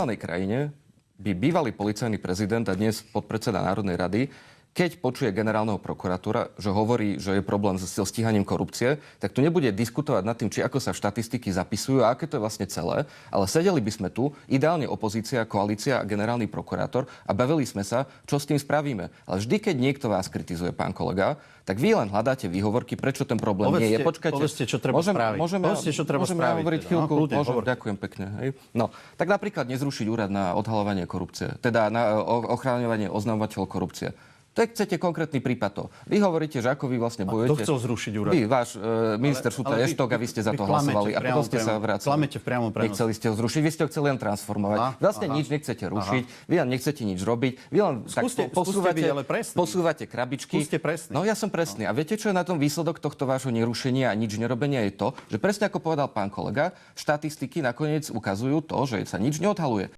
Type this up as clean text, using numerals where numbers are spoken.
V krajine by bývalý policajný prezident a dnes podpredseda Národnej rady, keď počuje generálneho prokurátora, že hovorí, že je problém so stíhaním korupcie, tak tu nebude diskutovať nad tým, či ako sa štatistiky zapisujú a aké to je vlastne celé, ale sedeli by sme tu, ideálne opozícia, koalícia a generálny prokurátor a bavili sme sa, čo s tým spravíme. Ale vždy, keď niekto vás kritizuje, pán kolega, tak vy len hľadáte výhovorky, prečo ten problém nie je. Počkajte. Povedzte, čo treba spraviť. Môžeme hovoriť chvíľku? Môžem, hovor. ďakujem pekne. Hej. No, tak napríklad nezrušiť úrad na odhaľovanie korupcie, teda na ochraňovanie oznamovateľov korupcie. To chcete konkrétny prípad to. Vy hovoríte, že ako vy vlastne bojujete. Kto chcel zrušiť úrad? Vy, váš minister Šuta Eštok a vy ste za to hlasovali. A potom ste sa vracali. Klamete v priamom prenose. Nechceli ste ho zrušiť, vy ste ho chceli len transformovať. Vlastne nič nechcete rušiť, vy len nechcete nič robiť. Vy len posúvate krabičky. Skúste presný. No ja som presný. A viete, čo je na tom výsledok tohto vášho nerušenia a nič nerobenia je to, že presne ako povedal pán kolega, štatistiky nakoniec ukazujú to, že sa nič neodhaluje.